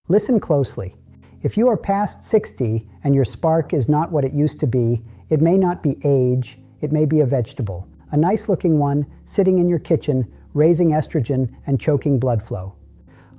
Listen closely. If you are past 60 and your spark is not what it used to be, it may not be age, it may be a vegetable. A nice-looking one sitting in your kitchen, raising estrogen and choking blood flow.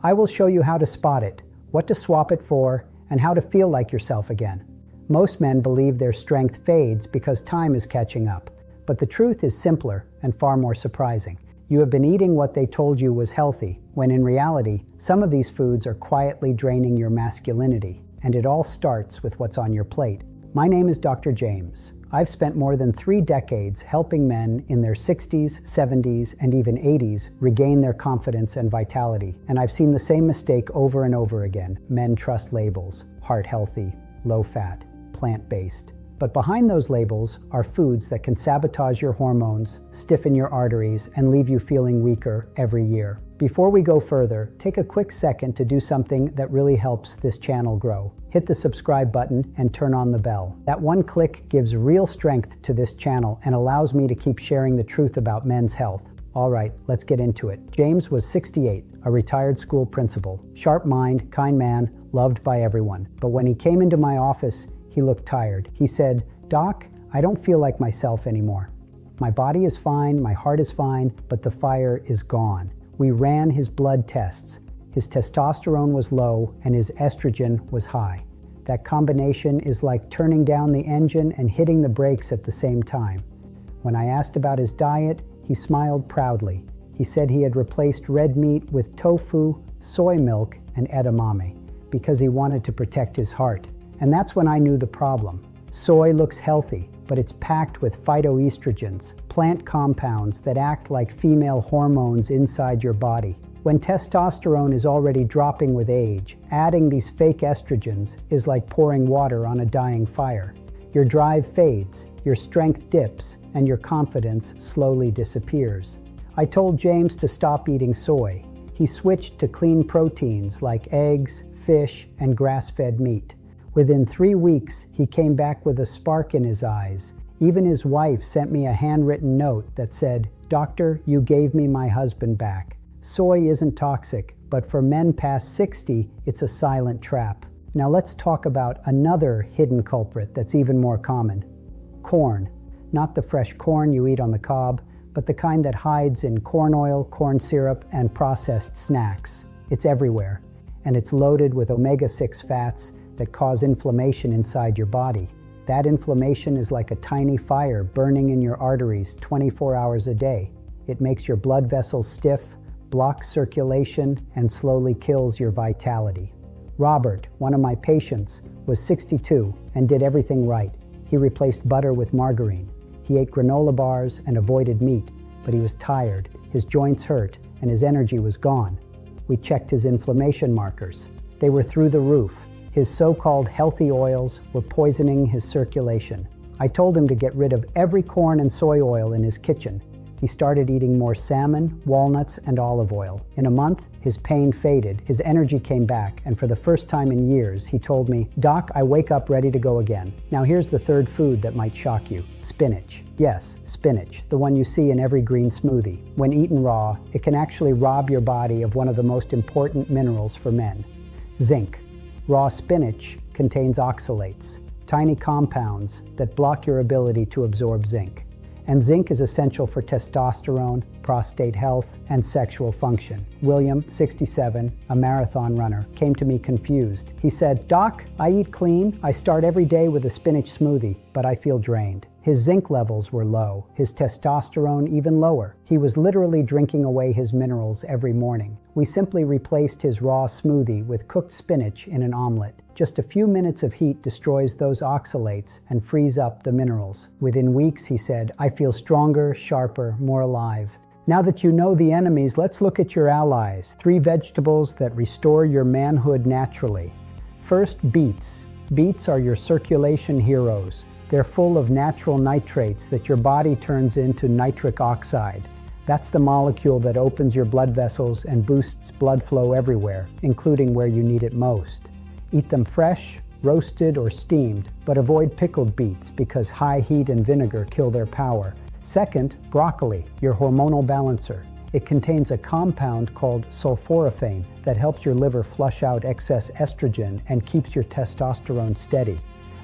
I will show you how to spot it, what to swap it for, and how to feel like yourself again. Most men believe their strength fades because time is catching up. But the truth is simpler and far more surprising. You have been eating what they told you was healthy, when in reality, some of these foods are quietly draining your masculinity, and it all starts with what's on your plate. My name is Dr. James. I've spent more than 3 decades helping men in their 60s, 70s, and even 80s regain their confidence and vitality, and I've seen the same mistake over and over again. Men trust labels: heart healthy, low fat, plant-based. But behind those labels are foods that can sabotage your hormones, stiffen your arteries, and leave you feeling weaker every year. Before we go further, take a quick second to do something that really helps this channel grow. Hit the subscribe button and turn on the bell. That one click gives real strength to this channel and allows me to keep sharing the truth about men's health. All right, let's get into it. James was 68, a retired school principal. Sharp mind, kind man, loved by everyone. But when he came into my office, he looked tired. He said, "Doc, I don't feel like myself anymore. My body is fine, my heart is fine, but the fire is gone." We ran his blood tests. His testosterone was low and his estrogen was high. That combination is like turning down the engine and hitting the brakes at the same time. When I asked about his diet, he smiled proudly. He said he had replaced red meat with tofu, soy milk, and edamame because he wanted to protect his heart. And that's when I knew the problem. Soy looks healthy, but it's packed with phytoestrogens, plant compounds that act like female hormones inside your body. When testosterone is already dropping with age, adding these fake estrogens is like pouring water on a dying fire. Your drive fades, your strength dips, and your confidence slowly disappears. I told James to stop eating soy. He switched to clean proteins like eggs, fish, and grass-fed meat. Within 3 weeks, he came back with a spark in his eyes. Even his wife sent me a handwritten note that said, "Doctor, you gave me my husband back." Soy isn't toxic, but for men past 60, it's a silent trap. Now let's talk about another hidden culprit that's even more common. Corn. Not the fresh corn you eat on the cob, but the kind that hides in corn oil, corn syrup, and processed snacks. It's everywhere, and it's loaded with omega-6 fats that cause inflammation inside your body. That inflammation is like a tiny fire burning in your arteries 24 hours a day. It makes your blood vessels stiff, blocks circulation, and slowly kills your vitality. Robert, one of my patients, was 62 and did everything right. He replaced butter with margarine. He ate granola bars and avoided meat, but he was tired, his joints hurt, and his energy was gone. We checked his inflammation markers. They were through the roof. His so-called healthy oils were poisoning his circulation. I told him to get rid of every corn and soy oil in his kitchen. He started eating more salmon, walnuts, and olive oil. In a month, his pain faded, his energy came back, and for the first time in years, he told me, "Doc, I wake up ready to go again." Now here's the third food that might shock you: spinach. Yes, spinach, the one you see in every green smoothie. When eaten raw, it can actually rob your body of one of the most important minerals for men: zinc. Raw spinach contains oxalates, tiny compounds that block your ability to absorb zinc. And zinc is essential for testosterone, prostate health, and sexual function. William, 67, a marathon runner, came to me confused. He said, "Doc, I eat clean. I start every day with a spinach smoothie, but I feel drained." His zinc levels were low, his testosterone even lower. He was literally drinking away his minerals every morning. We simply replaced his raw smoothie with cooked spinach in an omelet. Just a few minutes of heat destroys those oxalates and frees up the minerals. Within weeks, he said, "I feel stronger, sharper, more alive." Now that you know the enemies, let's look at your allies. 3 vegetables that restore your manhood naturally. First, beets. Beets are your circulation heroes. They're full of natural nitrates that your body turns into nitric oxide. That's the molecule that opens your blood vessels and boosts blood flow everywhere, including where you need it most. Eat them fresh, roasted, or steamed, but avoid pickled beets because high heat and vinegar kill their power. Second, broccoli, your hormonal balancer. It contains a compound called sulforaphane that helps your liver flush out excess estrogen and keeps your testosterone steady.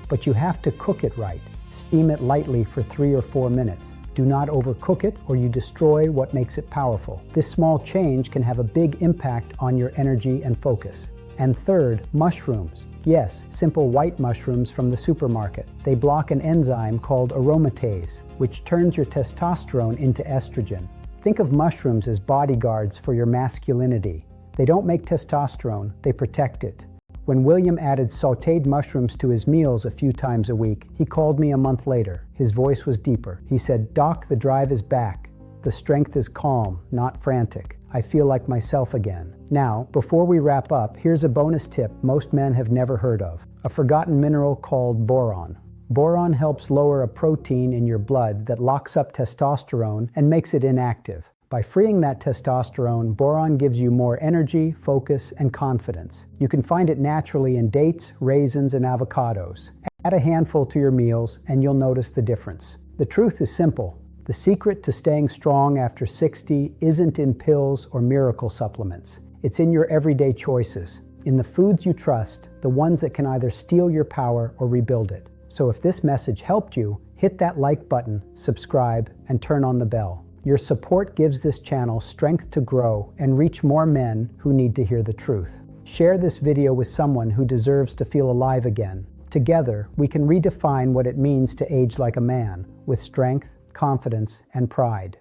But you have to cook it right. Steam it lightly for 3 or 4 minutes. Do not overcook it or you destroy what makes it powerful. This small change can have a big impact on your energy and focus. And third, mushrooms. Yes, simple white mushrooms from the supermarket. They block an enzyme called aromatase, which turns your testosterone into estrogen. Think of mushrooms as bodyguards for your masculinity. They don't make testosterone, they protect it. When William added sautéed mushrooms to his meals a few times a week, he called me a month later. His voice was deeper. He said, "Doc, the drive is back. The strength is calm, not frantic. I feel like myself again." Now, before we wrap up, here's a bonus tip most men have never heard of. A forgotten mineral called boron. Boron helps lower a protein in your blood that locks up testosterone and makes it inactive. By freeing that testosterone, boron gives you more energy, focus, and confidence. You can find it naturally in dates, raisins, and avocados. Add a handful to your meals and you'll notice the difference. The truth is simple. The secret to staying strong after 60 isn't in pills or miracle supplements. It's in your everyday choices, in the foods you trust, the ones that can either steal your power or rebuild it. So if this message helped you, hit that like button, subscribe, and turn on the bell. Your support gives this channel strength to grow and reach more men who need to hear the truth. Share this video with someone who deserves to feel alive again. Together, we can redefine what it means to age like a man, with strength, confidence, and pride.